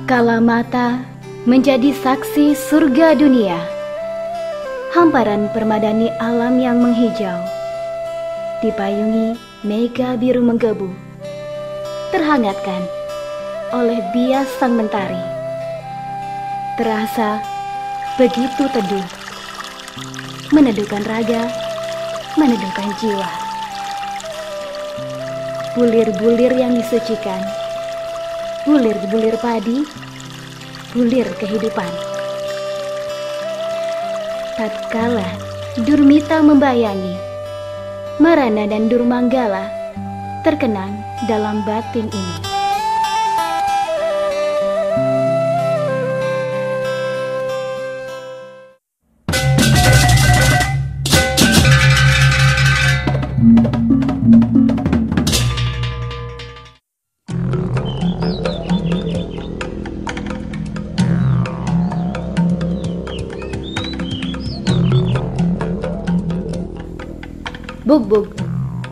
Kala mata menjadi saksi surga dunia, hamparan permadani alam yang menghijau, dipayungi mega biru menggebu, terhangatkan oleh bias sang mentari. Terasa begitu teduh, meneduhkan raga, meneduhkan jiwa. Bulir-bulir yang disucikan, bulir-bulir padi, bulir kehidupan. Tatkala Durmita membayangi, Marana dan Durmanggala terkenang dalam batin ini. Bugbug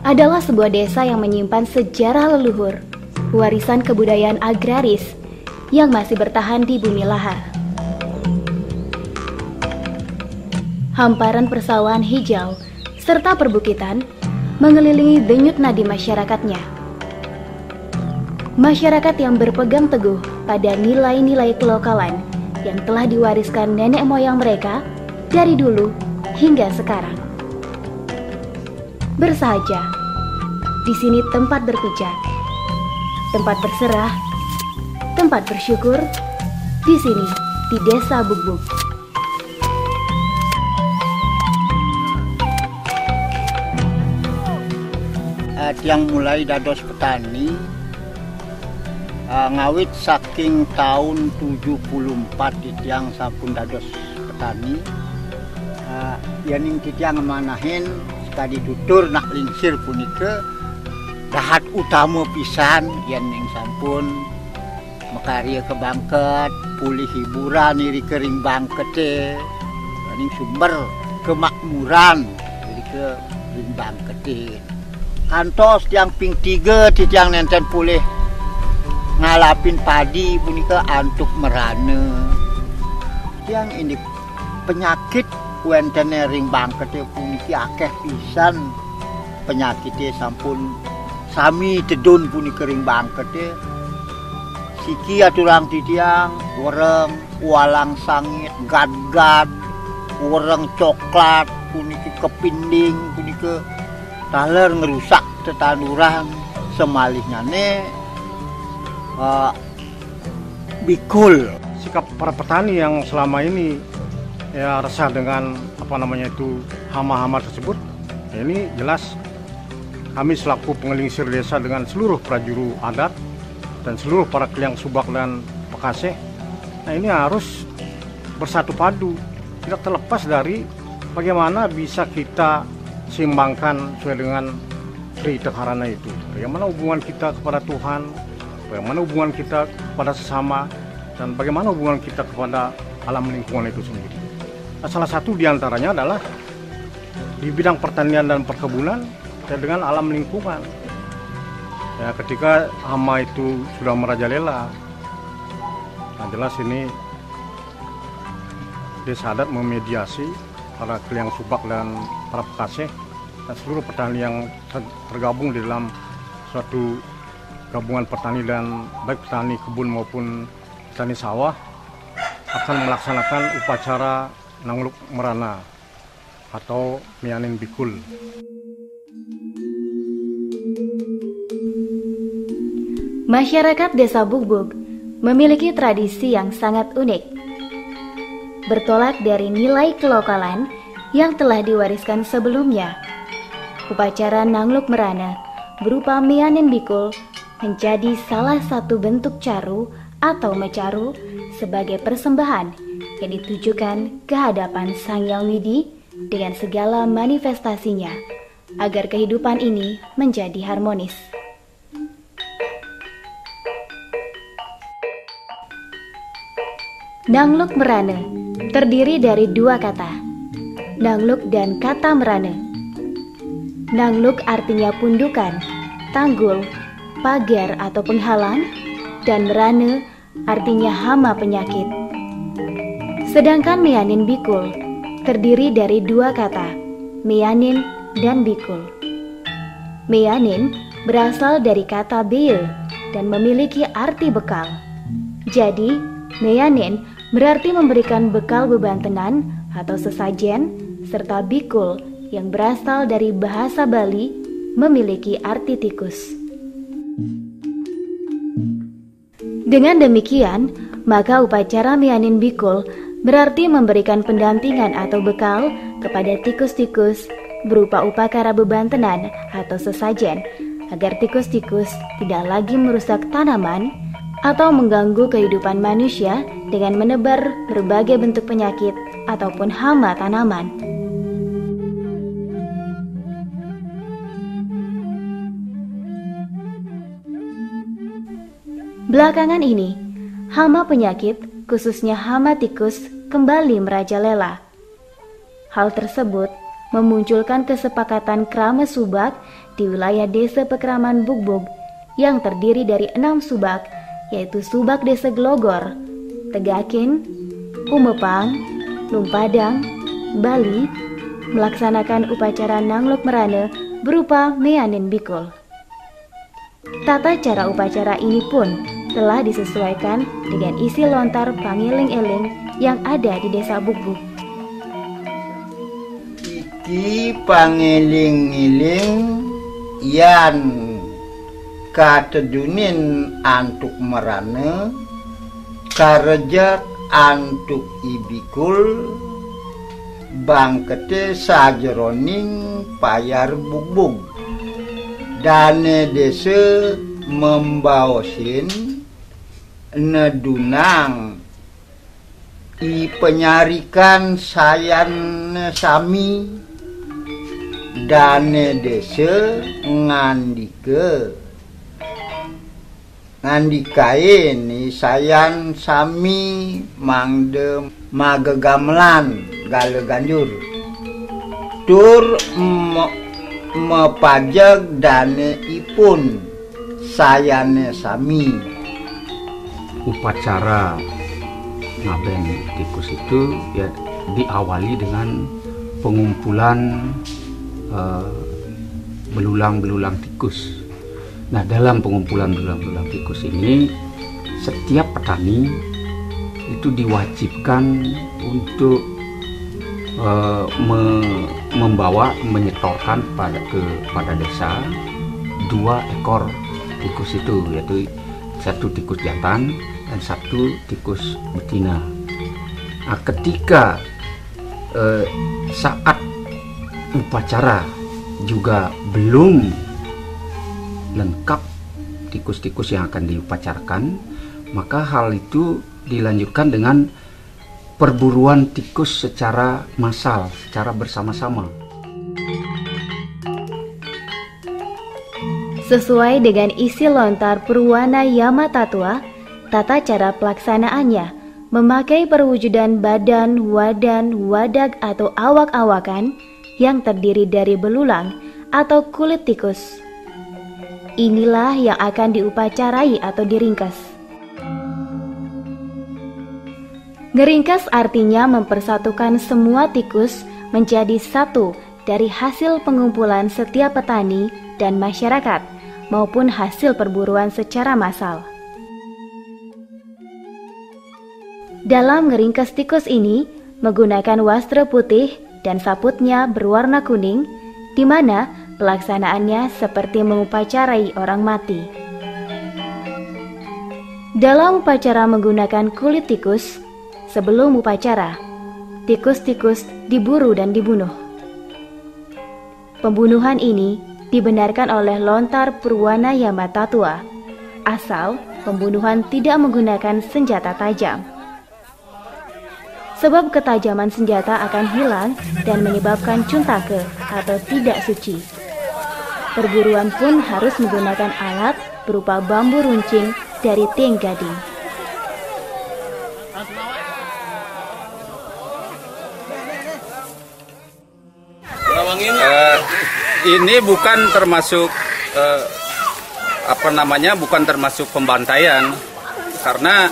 adalah sebuah desa yang menyimpan sejarah leluhur, warisan kebudayaan agraris yang masih bertahan di bumi lahar. Hamparan persawahan hijau serta perbukitan mengelilingi denyut nadi masyarakatnya. Masyarakat yang berpegang teguh pada nilai-nilai kelokalan yang telah diwariskan nenek moyang mereka dari dulu hingga sekarang. Bersahaja, di sini tempat berpijak, tempat berserah, tempat bersyukur, di sini di Desa Bugbug. Yang mulai dados petani ngawit saking tahun 74 yang sampun dados petani, yaning titiang manahin sekali tutur nak lingsir punika dahat utama pisan yaning sampun makarya ke bangket, pulih hiburan iri kering bangkete, yaning sumber kemakmuran iri ke ring bangkete. Kantos tiang ping 3 titiang nenten pulih ngalapin padi punika antuk merana. Tiang ini penyakit wentene ring bangkete puniki akeh pisan penyakite sampun sami tedun puniki ring bangkete. Siki aturang titiang wereng walang sangit gad-gad wereng coklat puniki kepinding puniki taler ngerusak tetanduran semalihnya bikul. Sikap para petani yang selama ini ya resah dengan hama-hama tersebut, ya ini jelas kami selaku pengelingsir desa dengan seluruh prajuru adat dan seluruh para kliang subak dan pekaseh, nah ini harus bersatu padu, tidak terlepas dari bagaimana bisa kita seimbangkan sesuai dengan Tri Teharana itu, bagaimana hubungan kita kepada Tuhan, bagaimana hubungan kita kepada sesama, dan bagaimana hubungan kita kepada alam lingkungan itu sendiri. Nah, salah satu diantaranya adalah di bidang pertanian dan perkebunan dengan alam lingkungan. Ya, ketika hama itu sudah merajalela, nah jelas ini desa adat memediasi para kliang subak dan para pekaseh dan seluruh petani yang tergabung di dalam suatu gabungan petani dan baik petani kebun maupun petani sawah akan melaksanakan upacara Nangluk Merana atau Mianin Bikul. Masyarakat Desa Bugbug memiliki tradisi yang sangat unik. Bertolak dari nilai kelokalan yang telah diwariskan sebelumnya, upacara Nangluk Merana berupa Mianin Bikul menjadi salah satu bentuk caru atau mecaru sebagai persembahan yang ditujukan ke hadapan Sang Hyang Widi dengan segala manifestasinya agar kehidupan ini menjadi harmonis. Nangluk Merana terdiri dari dua kata, Nangluk dan kata Merana. Nangluk artinya pundukan, tanggul, pagar atau penghalang, dan Merana artinya hama penyakit. Sedangkan meanin bikul terdiri dari dua kata, meanin dan bikul. Meanin berasal dari kata beil dan memiliki arti bekal. Jadi, meanin berarti memberikan bekal bebantenan atau sesajen, serta bikul yang berasal dari bahasa Bali memiliki arti tikus. Dengan demikian, maka upacara meanin bikul berarti memberikan pendampingan atau bekal kepada tikus-tikus berupa upakara bebantenan atau sesajen agar tikus-tikus tidak lagi merusak tanaman atau mengganggu kehidupan manusia dengan menebar berbagai bentuk penyakit ataupun hama tanaman. Belakangan ini, hama penyakit, khususnya hama tikus, kembali merajalela. Hal tersebut memunculkan kesepakatan Krama Subak di wilayah Desa Pekraman Bugbog yang terdiri dari 6 subak, yaitu Subak Desa Glogor, Tegakin, Umepang, Lumpadang, Bali, melaksanakan upacara Nanglok Merane berupa meanin bikul. Tata cara upacara ini pun telah disesuaikan dengan isi lontar pangiling-eling yang ada di Desa Bugbog. Iki pangiling-iling yan katedunin antuk merane karejak antuk ibikul bangkete sajeroning payar Bugbog dane desa membaosin nedunang i penyarikan sayan sami dane desa ngandikain ni sayan sami mangde magegamelan gale ganjur tur mepajag dane ipun sayane sami. Upacara ngaben tikus itu ya diawali dengan pengumpulan belulang-belulang tikus. Nah, dalam pengumpulan belulang-belulang tikus ini setiap petani itu diwajibkan untuk menyetorkan pada desa 2 ekor tikus itu, yaitu 1 tikus jantan dan 1 tikus betina. Nah, ketika saat upacara juga belum lengkap tikus-tikus yang akan diupacarakan, maka hal itu dilanjutkan dengan perburuan tikus secara massal, secara bersama-sama. Sesuai dengan isi lontar Purwana Yama Tatua, tata cara pelaksanaannya memakai perwujudan badan, wadag atau awak-awakan yang terdiri dari belulang atau kulit tikus. Inilah yang akan diupacarai atau diringkas. Ngeringkas artinya mempersatukan semua tikus menjadi satu dari hasil pengumpulan setiap petani dan masyarakat maupun hasil perburuan secara massal. Dalam ngeringkas tikus ini menggunakan wastra putih dan saputnya berwarna kuning, di mana pelaksanaannya seperti mengupacarai orang mati. Dalam upacara menggunakan kulit tikus, sebelum upacara, tikus-tikus diburu dan dibunuh. Pembunuhan ini dibenarkan oleh lontar Purwana Yama Tatua, asal pembunuhan tidak menggunakan senjata tajam. Sebab ketajaman senjata akan hilang dan menyebabkan cuntake atau tidak suci. Perburuan pun harus menggunakan alat berupa bambu runcing dari Tieng Gading. Ini bukan termasuk bukan termasuk pembantaian, karena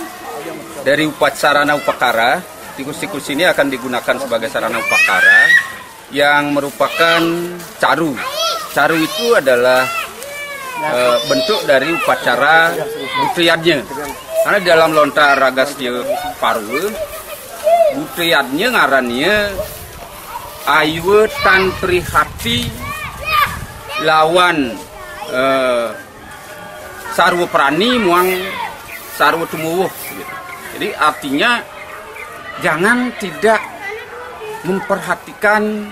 dari sarana upakara. Tikus-tikus ini akan digunakan sebagai sarana upakara yang merupakan caru. Caru itu adalah bentuk dari upacara butriadnya. Karena di dalam lontar Agastya Parwa, butriadnya ngarannya Aywa Tan Prihati lawan Sarwa Prani muang Sarwa Tumuwuh gitu. Jadi artinya jangan tidak memperhatikan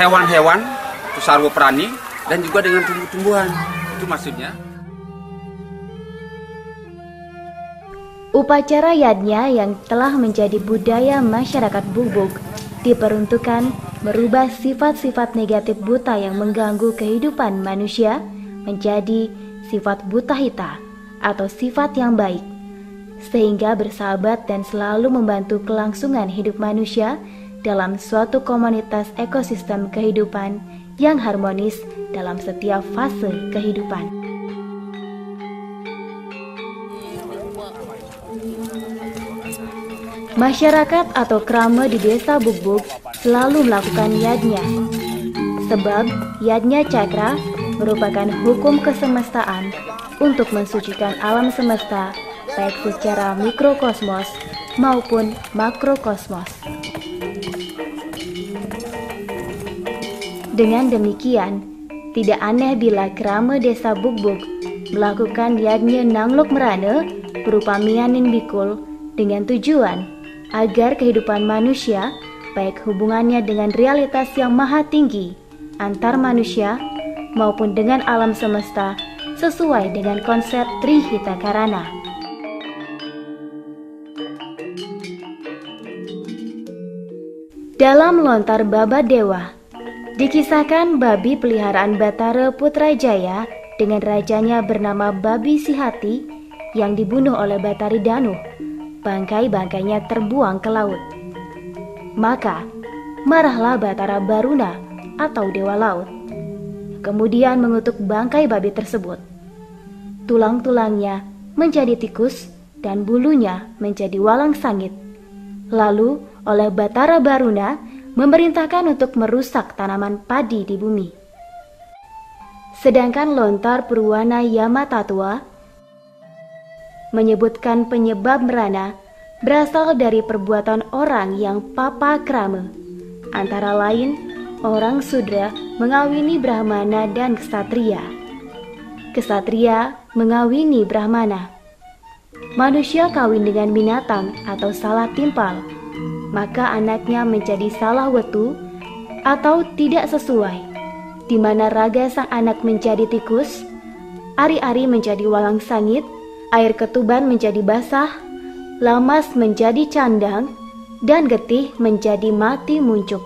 hewan-hewan itu Sarwa Prani dan juga dengan tumbuh-tumbuhan. Itu maksudnya. Upacara yadnya yang telah menjadi budaya masyarakat Bugbog diperuntukkan merubah sifat-sifat negatif buta yang mengganggu kehidupan manusia menjadi sifat buta hita atau sifat yang baik, sehingga bersahabat dan selalu membantu kelangsungan hidup manusia dalam suatu komunitas ekosistem kehidupan yang harmonis dalam setiap fase kehidupan. Masyarakat atau krama di desa Bugbog selalu melakukan yadnya, sebab yadnya cakra merupakan hukum kesemestaan untuk mensucikan alam semesta baik secara mikrokosmos maupun makrokosmos. Dengan demikian, tidak aneh bila krama desa Bugbog melakukan yadnya Nanglok Merana berupa Mianin Bikul dengan tujuan agar kehidupan manusia, baik hubungannya dengan realitas yang maha tinggi antar manusia maupun dengan alam semesta, sesuai dengan konsep Trihitakarana. Dalam lontar Baba Dewa, dikisahkan babi peliharaan Batara Putrajaya dengan rajanya bernama Babi Sihati yang dibunuh oleh Batari Danu. Bangkai-bangkainya terbuang ke laut. Maka marahlah Batara Baruna atau Dewa Laut, kemudian mengutuk bangkai babi tersebut. Tulang-tulangnya menjadi tikus dan bulunya menjadi walang sangit. Lalu oleh Batara Baruna memerintahkan untuk merusak tanaman padi di bumi. Sedangkan lontar Purwana Yamatatua menyebutkan penyebab merana berasal dari perbuatan orang yang papa krama, antara lain orang Sudra mengawini Brahmana dan Ksatria, Ksatria mengawini Brahmana, manusia kawin dengan binatang atau salah timpal, maka anaknya menjadi salah wetu atau tidak sesuai, di mana raga sang anak menjadi tikus, ari-ari menjadi walang sangit, air ketuban menjadi basah, lamas menjadi candang, dan getih menjadi mati muncuk.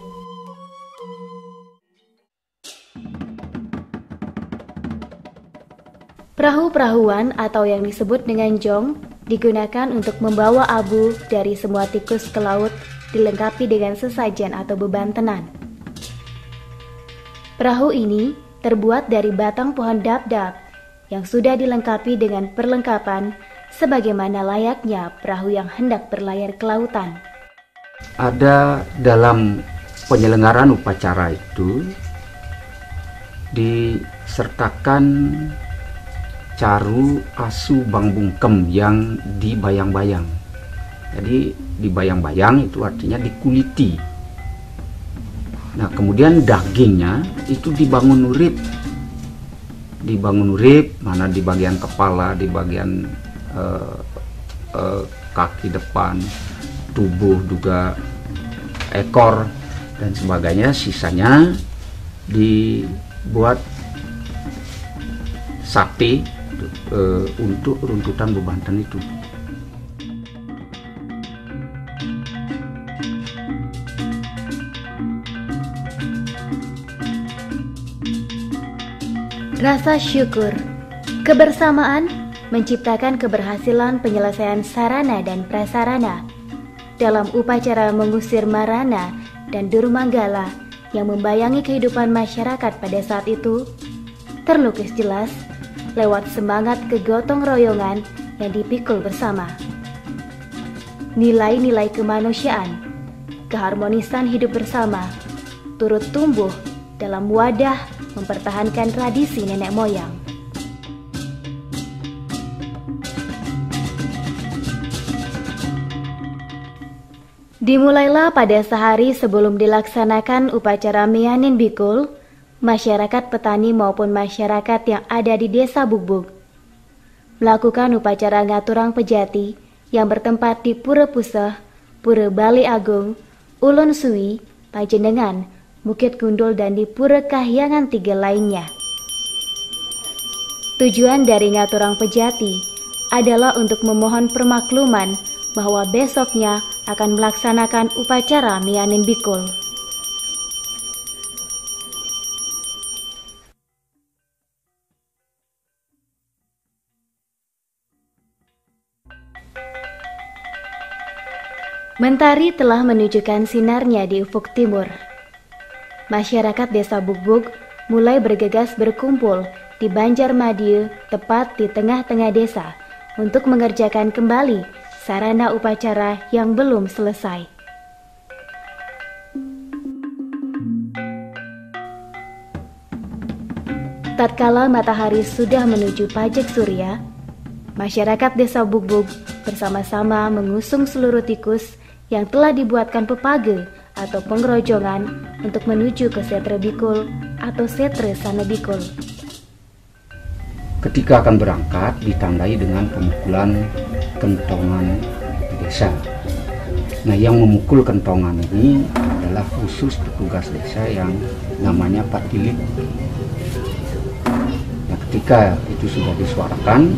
Perahu-perahuan atau yang disebut dengan jong digunakan untuk membawa abu dari semua tikus ke laut, dilengkapi dengan sesajen atau beban tenan. Perahu ini terbuat dari batang pohon dap-dap yang sudah dilengkapi dengan perlengkapan sebagaimana layaknya perahu yang hendak berlayar ke lautan. Ada dalam penyelenggaraan upacara itu disertakan caru asu bangbungkem yang dibayang-bayang. Jadi dibayang-bayang itu artinya dikuliti. Nah kemudian dagingnya itu dibangun urip. Mana di bagian kepala, di bagian kaki depan, tubuh juga, ekor dan sebagainya. Sisanya dibuat sate untuk runtutan bebantan itu. Rasa syukur, kebersamaan menciptakan keberhasilan penyelesaian sarana dan prasarana. Dalam upacara mengusir Marana dan Durmanggala yang membayangi kehidupan masyarakat pada saat itu, terlukis jelas lewat semangat kegotong royongan yang dipikul bersama. nilai-nilai kemanusiaan, keharmonisan hidup bersama, turut tumbuh dalam wadah mempertahankan tradisi nenek moyang. Dimulailah pada sehari sebelum dilaksanakan upacara Mianin Bikul, masyarakat petani maupun masyarakat yang ada di desa Bugbug melakukan upacara ngaturang pejati yang bertempat di Pura Puseh, Pura Bali Agung, Ulun Suwi, Panjenengan, Bukit Gundul dan di Pura Kahyangan 3 lainnya. Tujuan dari ngaturang pejati adalah untuk memohon permakluman bahwa besoknya akan melaksanakan upacara Mianin Bikul. Mentari telah menunjukkan sinarnya di ufuk timur. Masyarakat desa Bugbug mulai bergegas berkumpul di Banjarmadiu, tepat di tengah-tengah desa, untuk mengerjakan kembali sarana upacara yang belum selesai. Tatkala matahari sudah menuju pajak surya, masyarakat desa Bugbug bersama-sama mengusung seluruh tikus yang telah dibuatkan pepage atau pengerojongan untuk menuju ke Setre Bikul atau Setre Sana Bikul. Ketika akan berangkat ditandai dengan pemukulan kentongan di desa. Nah, yang memukul kentongan ini adalah khusus petugas desa yang namanya Patilik. Nah, ketika itu sudah disuarakan,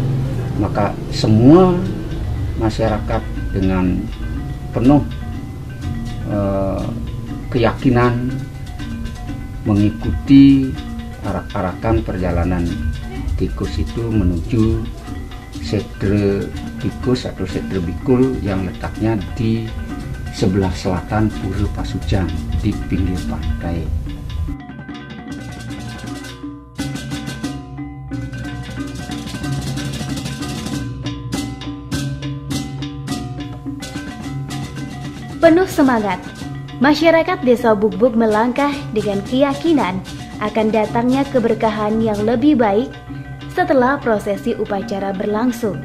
maka semua masyarakat dengan penuh keyakinan mengikuti arak-arakan perjalanan tikus itu menuju Setre Tikus atau Setre Bikul yang letaknya di sebelah selatan Pura Pasujan di pinggir pantai. Penuh semangat, masyarakat desa Bugbug melangkah dengan keyakinan akan datangnya keberkahan yang lebih baik setelah prosesi upacara berlangsung.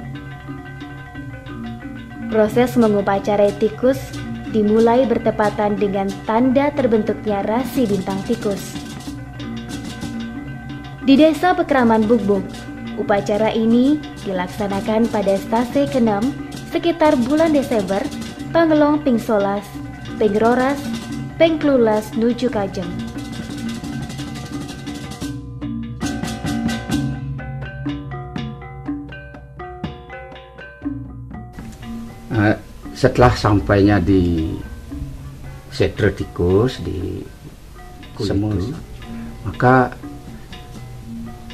Proses mengupacarai tikus dimulai bertepatan dengan tanda terbentuknya rasi bintang tikus. Di desa Pekraman Bugbug, upacara ini dilaksanakan pada stase ke-6 sekitar bulan Desember, Pangelong Ping 11, Ping Roras, Ping Klulas nuju Kajeng. Setelah sampainya di Setre Tikus di Semus, maka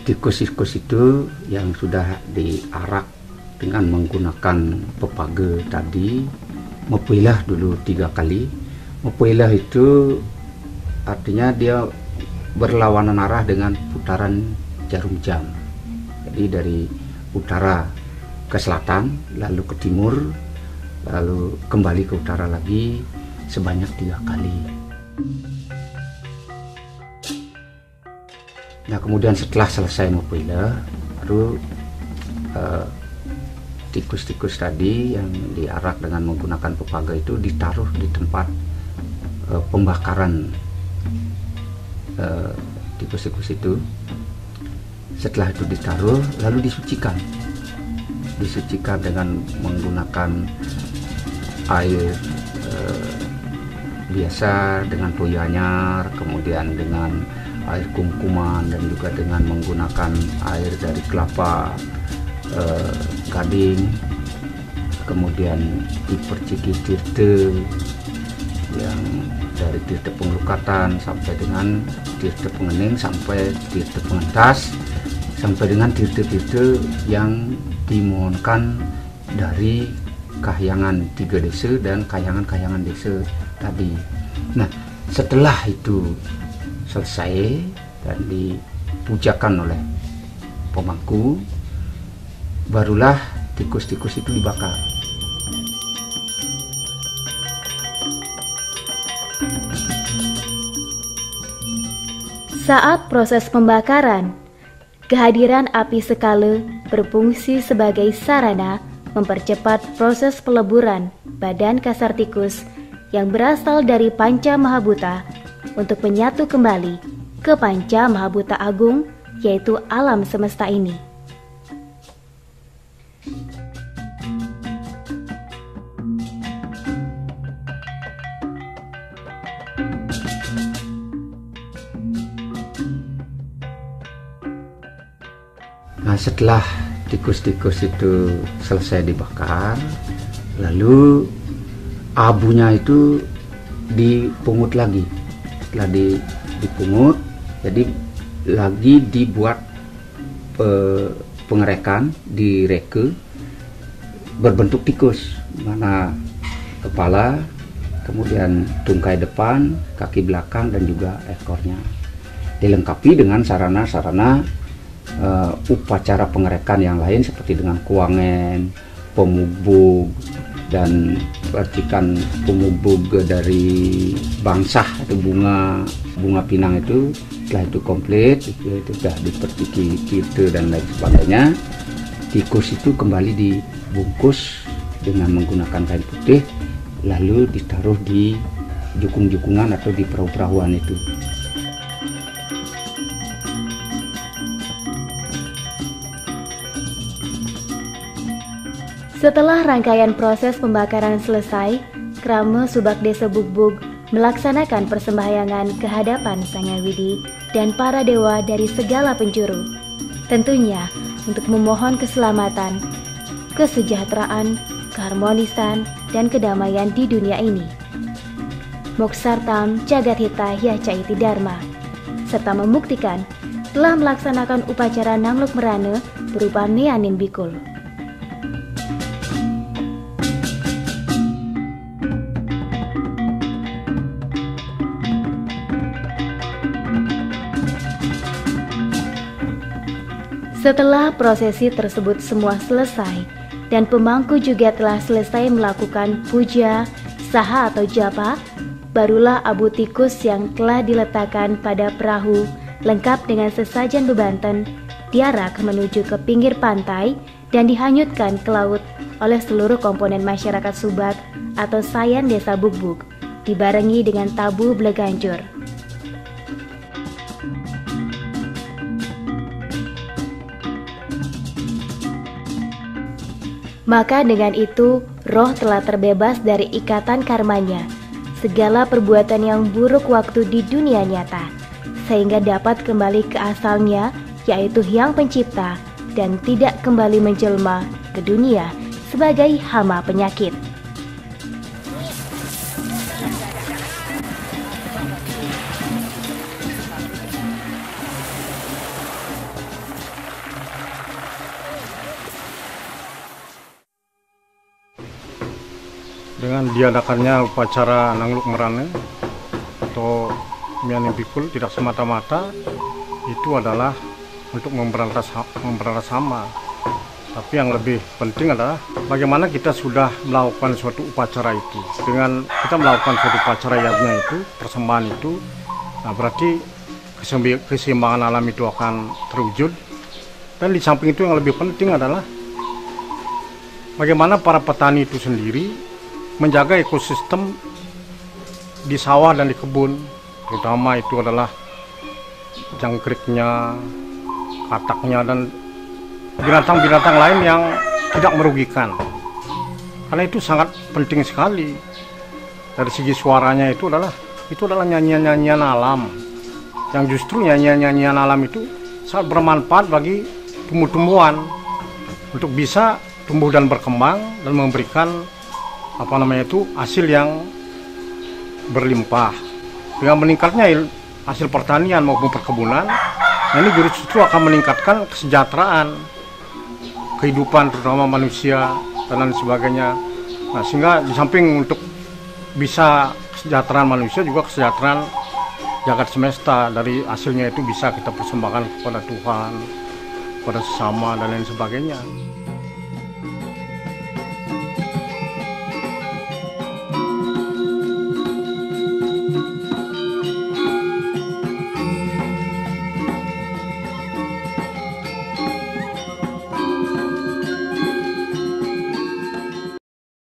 tikus-tikus itu yang sudah diarak dengan menggunakan pepage tadi mepilah dulu 3 kali. Mepilah itu artinya dia berlawanan arah dengan putaran jarum jam. Jadi dari utara ke selatan, lalu ke timur, lalu kembali ke utara lagi sebanyak 3 kali. Nah, kemudian setelah selesai mepilah, baru tikus-tikus tadi yang diarak dengan menggunakan pepage itu ditaruh di tempat pembakaran tikus-tikus itu. Setelah itu ditaruh, lalu disucikan dengan menggunakan air biasa dengan toya anyar, kemudian dengan air kumkuman, dan juga dengan menggunakan air dari kelapa gading, kemudian diperciki tirte yang dari tirte pengelukatan sampai dengan tirte pengening, sampai tirte pengentas, sampai dengan tirte-tirte yang dimohonkan dari kahyangan 3 desa dan kahyangan-kahyangan desa tadi. Nah, setelah itu selesai dan dipujakan oleh pemangku, barulah tikus-tikus itu dibakar. Saat proses pembakaran, kehadiran api sekala berfungsi sebagai sarana mempercepat proses peleburan badan kasar tikus yang berasal dari Panca Mahabhuta untuk menyatu kembali ke Panca Mahabhuta Agung, yaitu alam semesta ini. Nah, setelah tikus-tikus itu selesai dibakar, lalu abunya itu dipungut lagi. Setelah dipungut, jadi lagi dibuat pengerekan, direke berbentuk tikus, mana kepala, kemudian tungkai depan, kaki belakang, dan juga ekornya. Dilengkapi dengan sarana-sarana upacara pengerekan yang lain seperti dengan kuangen, pemubug, dan percikan pemubug dari bangsah atau bunga pinang itu. Setelah itu komplit, itu sudah diperciki kita dan lain sebagainya. Tikus itu kembali dibungkus dengan menggunakan kain putih, lalu ditaruh di jukung-jukungan atau di perahu-perahuan itu. Setelah rangkaian proses pembakaran selesai, Krama Subak Desa Bugbug melaksanakan persembahyangan ke hadapan Sang Hyang Widi dan para dewa dari segala penjuru. Tentunya untuk memohon keselamatan, kesejahteraan, keharmonisan, dan kedamaian di dunia ini. Moksartam Jagat Hita Yacaiti Dharma, serta membuktikan telah melaksanakan upacara Nangluk Merana berupa Neanin Bikul. Setelah prosesi tersebut semua selesai dan pemangku juga telah selesai melakukan puja, saha atau japa, barulah abu tikus yang telah diletakkan pada perahu lengkap dengan sesajen bebanten diarak menuju ke pinggir pantai dan dihanyutkan ke laut oleh seluruh komponen masyarakat Subak atau Sayan Desa Bugbug, dibarengi dengan tabu Bleganjur. Maka dengan itu, roh telah terbebas dari ikatan karmanya, segala perbuatan yang buruk waktu di dunia nyata, sehingga dapat kembali ke asalnya, yaitu Hyang Pencipta, dan tidak kembali menjelma ke dunia sebagai hama penyakit. Dengan diadakannya upacara Nangluk Merana atau Neanin Bikul tidak semata-mata itu adalah untuk memberantas hama, tapi yang lebih penting adalah bagaimana kita sudah melakukan suatu upacara itu. Dengan kita melakukan suatu upacara yajna itu, persembahan itu, nah berarti keseimbangan alam itu akan terwujud. Dan di samping itu yang lebih penting adalah bagaimana para petani itu sendiri menjaga ekosistem di sawah dan di kebun, terutama itu adalah jangkriknya, kataknya, dan binatang-binatang lain yang tidak merugikan. Karena itu sangat penting sekali. Dari segi suaranya itu adalah nyanyian-nyanyian alam, yang justru nyanyian-nyanyian alam itu sangat bermanfaat bagi tumbuh-tumbuhan untuk bisa tumbuh dan berkembang dan memberikan hasil yang berlimpah. Dengan meningkatnya hasil pertanian maupun perkebunan, ini justru akan meningkatkan kesejahteraan kehidupan terutama manusia dan lain sebagainya. Nah, sehingga di samping untuk bisa kesejahteraan manusia, juga kesejahteraan jagat semesta dari hasilnya itu bisa kita persembahkan kepada Tuhan, kepada sesama dan lain sebagainya.